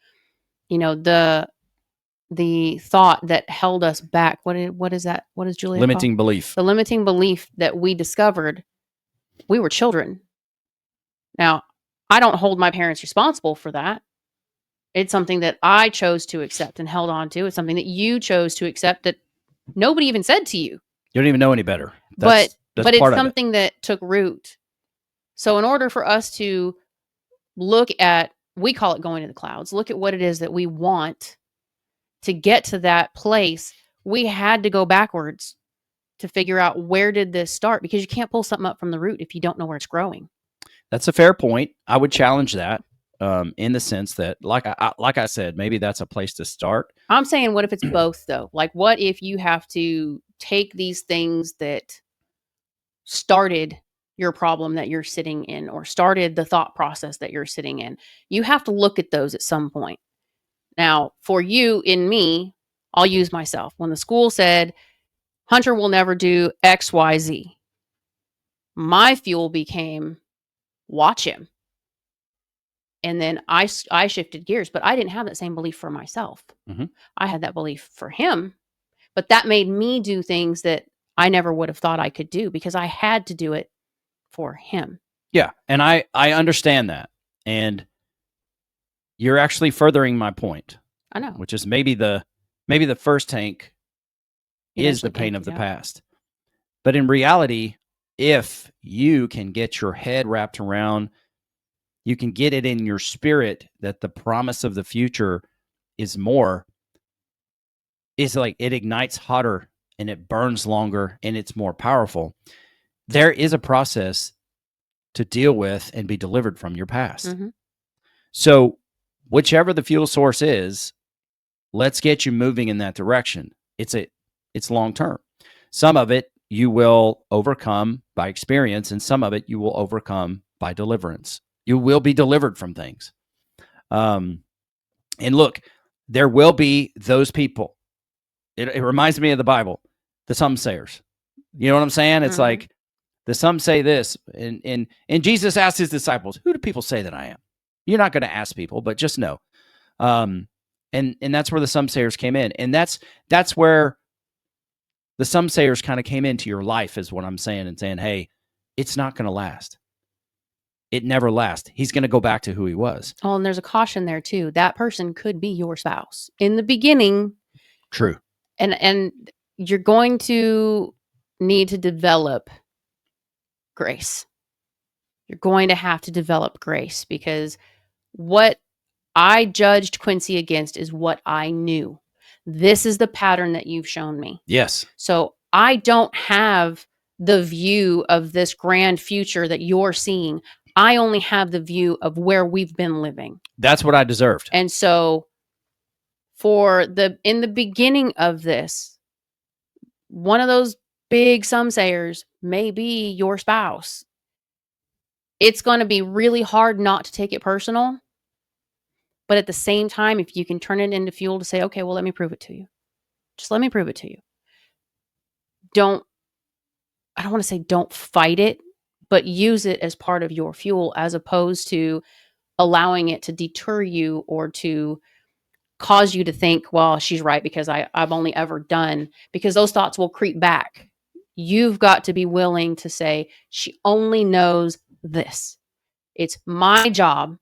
the thought that held us back. What is that? What is Julia? Limiting belief. The limiting belief that we discovered. We were children. Now, I don't hold my parents responsible for that. It's something that I chose to accept and held on to. It's something that you chose to accept that nobody even said to you. You don't even know any better. But it's something that took root. So in order for us to look at, we call it going to the clouds, look at what it is that we want to get to that place, we had to go backwards to figure out, where did this start? Because you can't pull something up from the root if you don't know where it's growing. That's a fair point. I would challenge that in the sense that, like I said, maybe that's a place to start. I'm saying, what if it's both, though? Like, what if you have to take these things that started your problem that you're sitting in, or started the thought process that you're sitting in? You have to look at those at some point. Now, for you and me, I'll use myself. When the school said, Hunter will never do X, Y, Z, my fuel became, watch him. And then I shifted gears, but I didn't have that same belief for myself. Mm-hmm. I had that belief for him, but that made me do things that I never would have thought I could do, because I had to do it for him. Yeah. And I understand that. And you're actually furthering my point. I know. Which is maybe the first tank is the pain of the past. But in reality, if you can get your head wrapped around, you can get it in your spirit that the promise of the future is more, is like it ignites hotter and it burns longer and it's more powerful. There is a process to deal with and be delivered from your past. Mm-hmm. So whichever the fuel source is, let's get you moving in that direction. It's long term. Some of it you will overcome by experience, and some of it you will overcome by deliverance. You will be delivered from things. And look, there will be those people. It reminds me of the Bible, the some-sayers. You know what I'm saying? It's like the some say this, and Jesus asked his disciples, "Who do people say that I am?" You're not going to ask people, but just know. And that's where the some-sayers came in, and that's where the some-sayers kind of came into your life, is what I'm saying, and saying, "Hey, it's not going to last. It never lasts. He's going to go back to who he was." Oh, and there's a caution there too. That person could be your spouse in the beginning. True. And you're going to need to develop grace. You're going to have to develop grace, because what I judged Quincy against is what I knew. This is the pattern that you've shown me. Yes. So I don't have the view of this grand future that you're seeing. I only have the view of where we've been living. That's what I deserved. And so in the beginning of this, one of those big sumsayers may be your spouse. It's going to be really hard not to take it personal. But at the same time, if you can turn it into fuel to say, okay, well, let me prove it to you. Just let me prove it to you. I don't want to say don't fight it, but use it as part of your fuel, as opposed to allowing it to deter you or to cause you to think, well, she's right because I've only ever done, because those thoughts will creep back. You've got to be willing to say, she only knows this. It's my job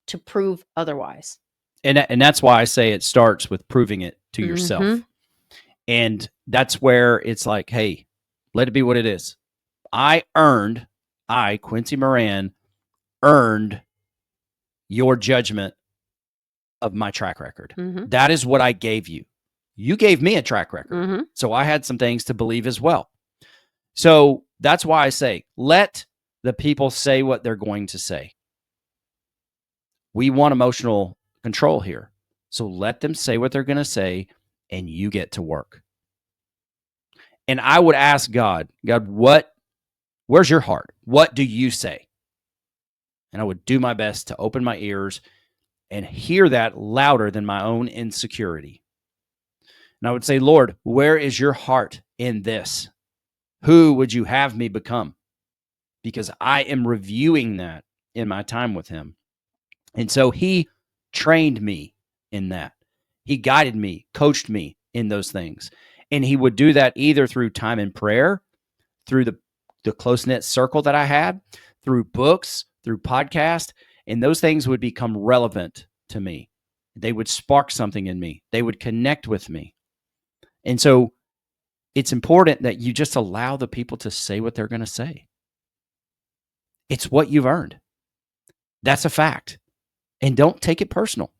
to prove otherwise. And that's why I say it starts with proving it to yourself. And that's where it's like, hey, let it be what it is. Quincy Moran, earned your judgment of my track record. That is what I gave you. You gave me a track record. So I had some things to believe as well. So that's why I say, let the people say what they're going to say. We want emotional control here. So let them say what they're going to say, and you get to work. And I would ask God, where's your heart? What do you say? And I would do my best to open my ears and hear that louder than my own insecurity. And I would say, Lord, where is your heart in this? Who would you have me become? Because I am reviewing that in my time with him. And so he trained me in that. He guided me, coached me in those things. And he would do that either through time in prayer, through the close-knit circle that I had, through books, through podcasts, and those things would become relevant to me. They would spark something in me. They would connect with me. And so it's important that you just allow the people to say what they're going to say. It's what you've earned. That's a fact. And don't take it personal.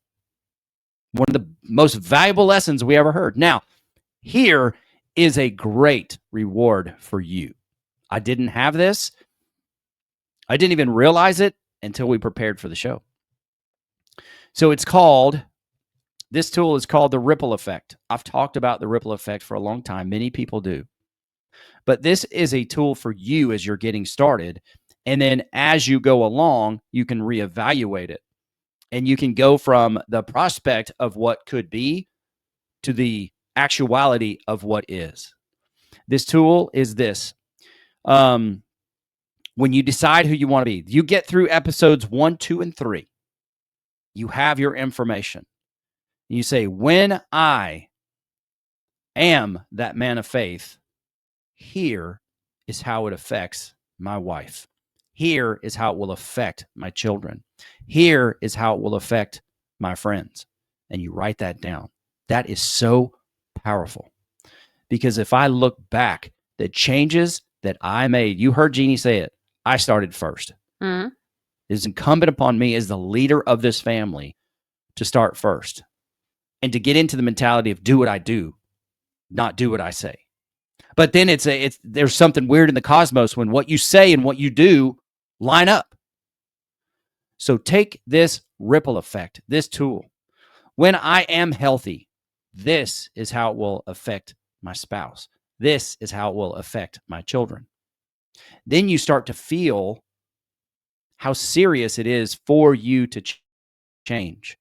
One of the most valuable lessons we ever heard. Now, here is a great reward for you. I didn't have this. I didn't even realize it until we prepared for the show. So this tool is called the ripple effect. I've talked about the ripple effect for a long time. Many people do. But this is a tool for you as you're getting started. And then as you go along, you can reevaluate it. And you can go from the prospect of what could be to the actuality of what is. This tool is this. When you decide who you want to be, you get through episodes 1, 2, and 3. You have your information. You say, when I am that man of faith, here is how it affects my wife. Here is how it will affect my children. Here is how it will affect my friends. And you write that down. That is so powerful. Because if I look back, the changes that I made, you heard Jeanne say it, I started first. It is incumbent upon me as the leader of this family to start first and to get into the mentality of do what I do, not do what I say. But then there's something weird in the cosmos when what you say and what you do line up. So take this ripple effect, this tool. When I am healthy, this is how it will affect my spouse. This is how it will affect my children. Then you start to feel how serious it is for you to change.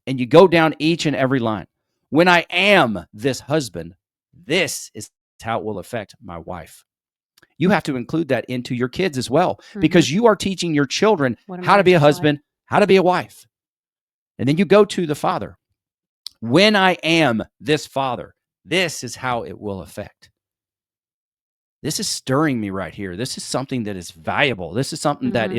And you go down each and every line. When I am this husband, this is how it will affect my wife. You have to include that into your kids as well, because you are teaching your children how to be a husband, how to be a wife. And then you go to the father. When I am this father, this is how it will affect. This is stirring me right here. This is something that is valuable. This is something that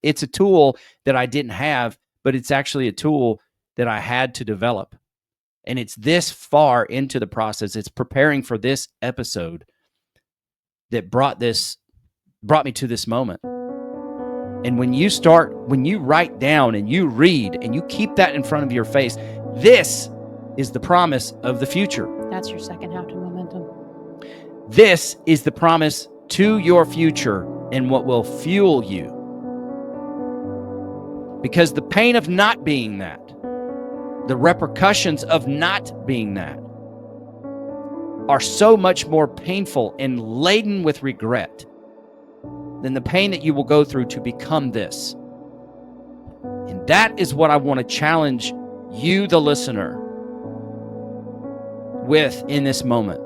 it's a tool that I didn't have, but it's actually a tool that I had to develop. And it's this far into the process. It's preparing for this episode that brought me to this moment. And when you write down and you read and you keep that in front of your face, this is the promise of the future. That's your second half to momentum. This is the promise to your future and what will fuel you. Because the pain of not being that, the repercussions of not being that, are so much more painful and laden with regret than the pain that you will go through to become this. And that is what I want to challenge you, the listener, with in this moment.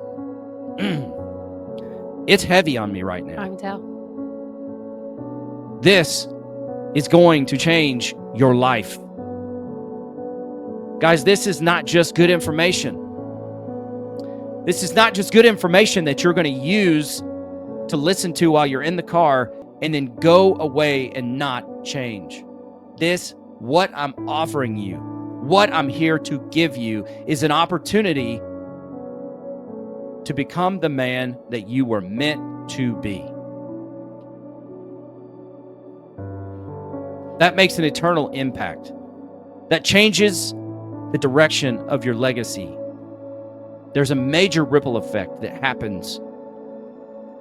It's heavy on me right now. I can tell. This is going to change your life. Guys, this is not just good information. This is not just good information that you're going to use to listen to while you're in the car and then go away and not change. What I'm offering you, what I'm here to give you, is an opportunity to become the man that you were meant to be. That makes an eternal impact. That changes the direction of your legacy. There's a major ripple effect that happens,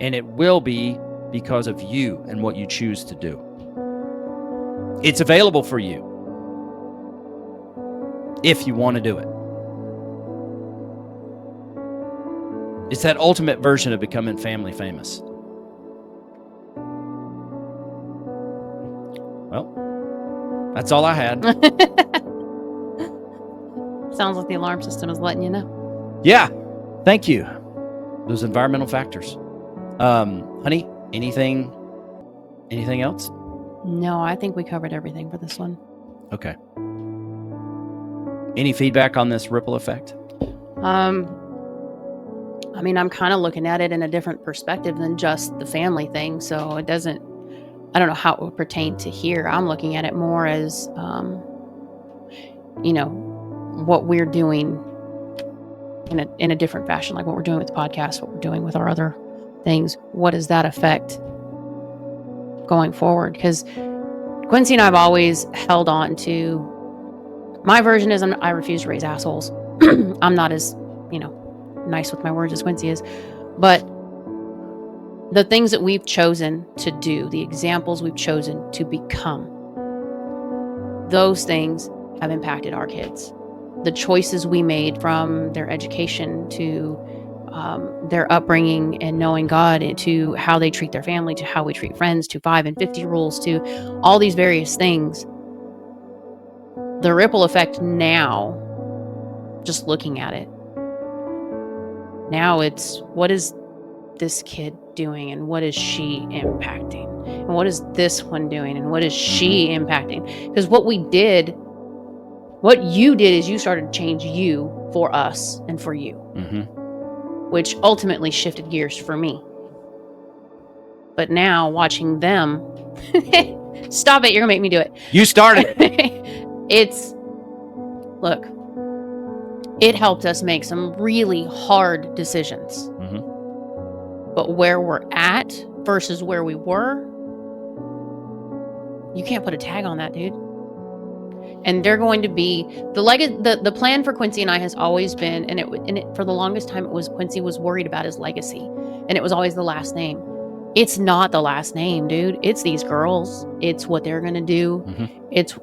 and it will be because of you and what you choose to do. It's available for you if you want to do it. It's that ultimate version of becoming family famous. Well, that's all I had. Sounds like the alarm system is letting you know. Yeah. Thank you. Those environmental factors. Honey, anything else? No, I think we covered everything for this one. Okay. Any feedback on this ripple effect? I mean, I'm kind of looking at it in a different perspective than just the family thing. So I don't know how it would pertain to here. I'm looking at it more as, what we're doing in a different fashion, like what we're doing with the podcast, what we're doing with our other things. What does that affect going forward? Because Quincy and I have always held on to, my version is I refuse to raise assholes. I'm not as, nice with my words as Quincy is, but the things that we've chosen to do, the examples we've chosen to become, those things have impacted our kids. The choices we made, from their education to their upbringing and knowing God, to how they treat their family, to how we treat friends, to 5 and 50 rules, to all these various things. The ripple effect now, just looking at it, now it's, what is this kid doing and what is she impacting? And what is this one doing and what is she impacting? Because what you did is you started to change you for us and for you, which ultimately shifted gears for me. But now watching them, stop it, you're gonna make me do it. You started. Look, it helped us make some really hard decisions. But where we're at versus where we were, you can't put a tag on that, dude. And they're going to be the plan for Quincy and I has always been, and it for the longest time, it was Quincy was worried about his legacy, and it was always the last name. It's not the last name, dude. It's these girls. It's what they're going to do. It's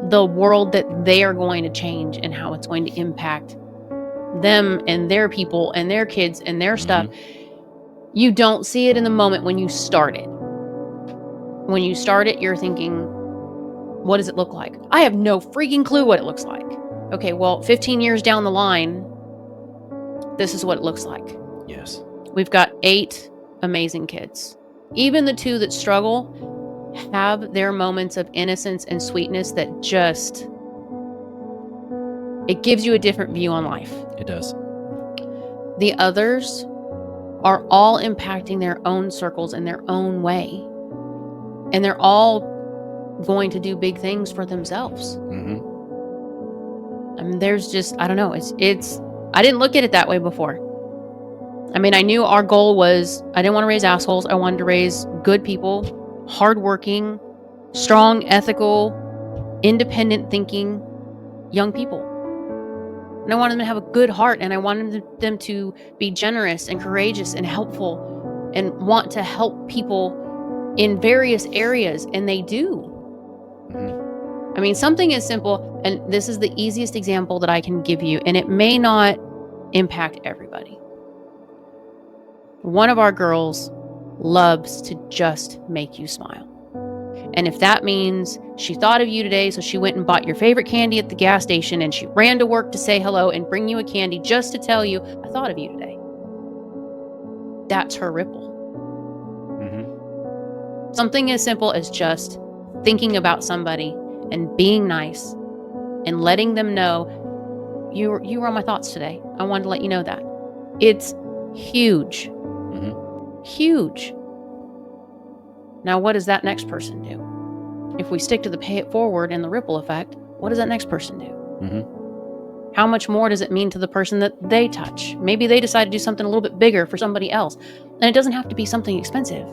the world that they are going to change and how it's going to impact them and their people and their kids and their stuff. You don't see it in the moment when you start it. When you start it, you're thinking, what does it look like? I have no freaking clue what it looks like. Okay, well, 15 years down the line, this is what it looks like. Yes. We've got 8 amazing kids. Even the 2 that struggle have their moments of innocence and sweetness that just, it gives you a different view on life. It does. The others are all impacting their own circles in their own way. And they're all going to do big things for themselves. I mean, there's just, I don't know. I didn't look at it that way before. I mean, I knew our goal was, I didn't want to raise assholes. I wanted to raise good people, hardworking, strong, ethical, independent thinking young people. And I wanted them to have a good heart, and I wanted them to be generous and courageous and helpful and want to help people in various areas, and they do. I mean, something as simple, and this is the easiest example that I can give you, and it may not impact everybody. One of our girls loves to just make you smile. And if that means she thought of you today, so she went and bought your favorite candy at the gas station, and she ran to work to say hello and bring you a candy just to tell you, I thought of you today. That's her ripple. Something as simple as just thinking about somebody and being nice and letting them know you were on my thoughts today. I wanted to let you know that. It's huge. Huge. Now, what does that next person do? If we stick to the pay it forward and the ripple effect, what does that next person do? How much more does it mean to the person that they touch? Maybe they decide to do something a little bit bigger for somebody else. And it doesn't have to be something expensive.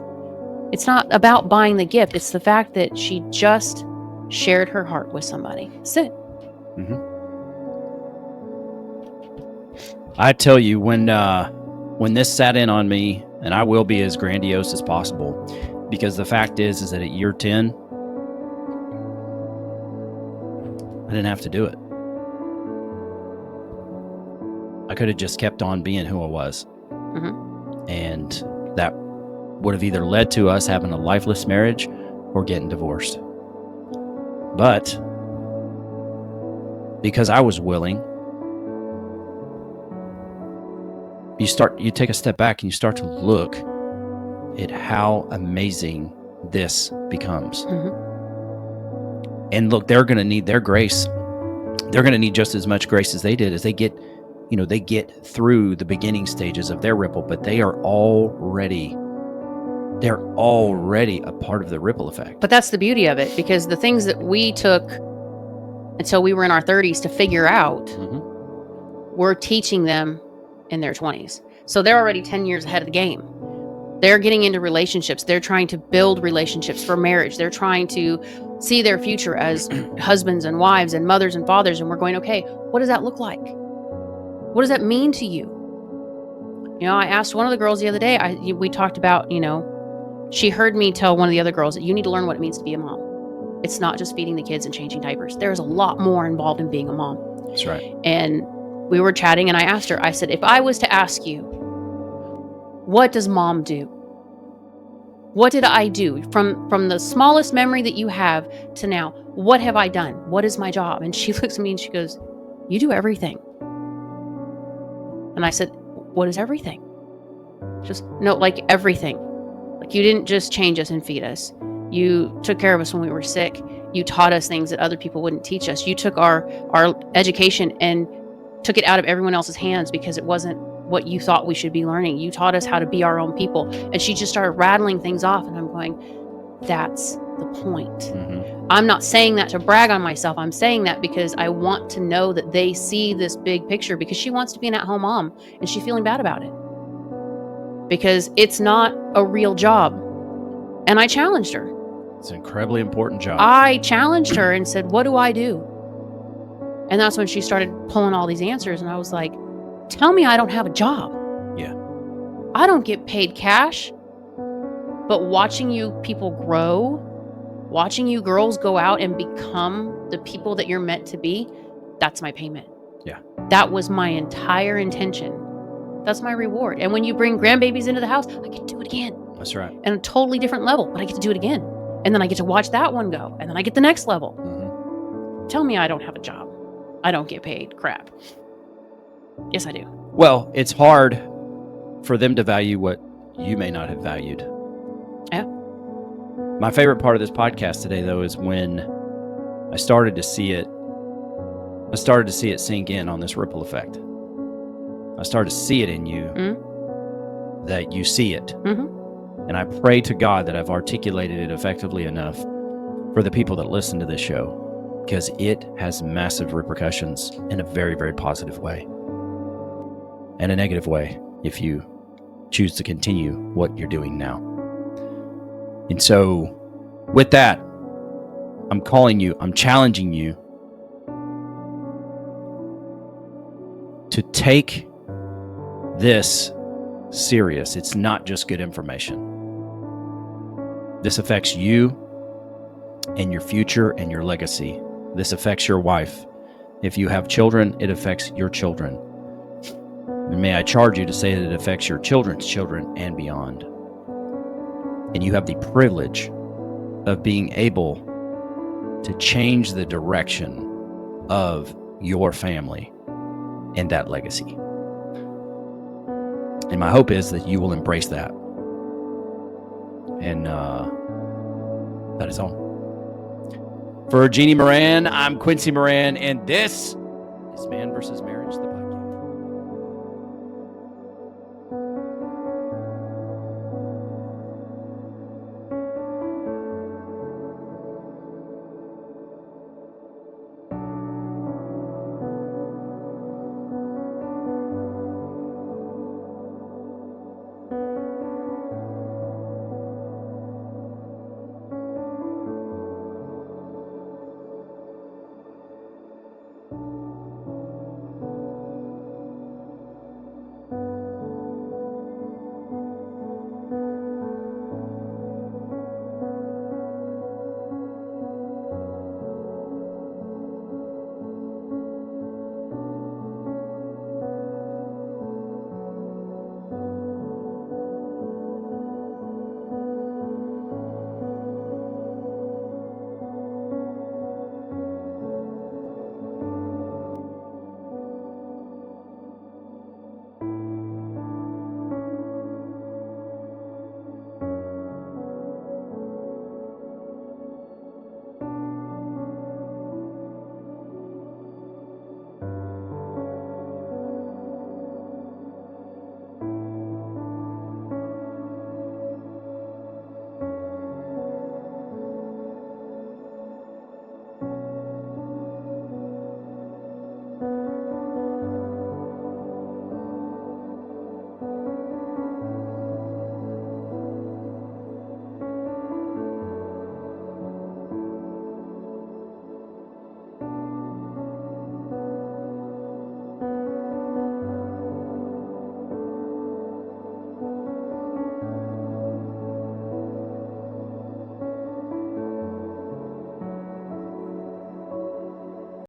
It's not about buying the gift. It's the fact that she just shared her heart with somebody. That's it. I tell you, when this sat in on me, and I will be as grandiose as possible, because the fact is that at year 10, I didn't have to do it. I could have just kept on being who I was. And that would have either led to us having a lifeless marriage or getting divorced. But because I was willing, you take a step back and you start to look at how amazing this becomes. And look, they're going to need their grace. They're going to need just as much grace as they did as they get through the beginning stages of their ripple, but they're already a part of the ripple effect. But that's the beauty of it, because the things that we took until we were in our 30s to figure out, we're teaching them in their 20s. So they're already 10 years ahead of the game. They're getting into relationships. They're trying to build relationships for marriage. They're trying to see their future as husbands and wives and mothers and fathers. And we're going, okay, what does that look like? What does that mean to you? You know, I asked one of the girls the other day, we talked about, she heard me tell one of the other girls that you need to learn what it means to be a mom. It's not just feeding the kids and changing diapers. There's a lot more involved in being a mom. That's right. And we were chatting, and I asked her, I said, if I was to ask you, what does mom do? What did I do from the smallest memory that you have to now? What have I done? What is my job? And she looks at me and she goes, you do everything. And I said, what is everything? Just, no, like everything. Like, you didn't just change us and feed us. You took care of us when we were sick. You taught us things that other people wouldn't teach us. You took our education and took it out of everyone else's hands because it wasn't what you thought we should be learning. You taught us how to be our own people. And she just started rattling things off, and I'm going, that's the point. I'm not saying that to brag on myself. I'm saying that because I want to know that they see this big picture, because she wants to be an at-home mom and she's feeling bad about it because it's not a real job. And I challenged her. It's an incredibly important job. I challenged her and said, what do I do? And that's when she started pulling all these answers. And I was like, tell me I don't have a job. Yeah. I don't get paid cash. But watching you people grow, watching you girls go out and become the people that you're meant to be, that's my payment. Yeah. That was my entire intention. That's my reward. And when you bring grandbabies into the house, I get to do it again. That's right. And a totally different level, but I get to do it again. And then I get to watch that one go. And then I get the next level. Tell me I don't have a job. I don't get paid crap. Yes, I do. Well, it's hard for them to value what you may not have valued. Yeah. My favorite part of this podcast today, though, is when I started to see it sink in on this ripple effect. I started to see it in you, that you see it. And I pray to God that I've articulated it effectively enough for the people that listen to this show. because it has massive repercussions in a very, very positive way, and a negative way if you choose to continue what you're doing now. And so with that, I'm calling you, I'm challenging you to take this serious. It's not just good information. This affects you and your future and your legacy. This affects your wife. If you have children, it affects your children. And may I charge you to say that it affects your children's children and beyond. And you have the privilege of being able to change the direction of your family and that legacy. And my hope is that you will embrace that. And that is all. For Jeanne Moran, I'm Quincy Moran, and this is Man vs. Marriage, the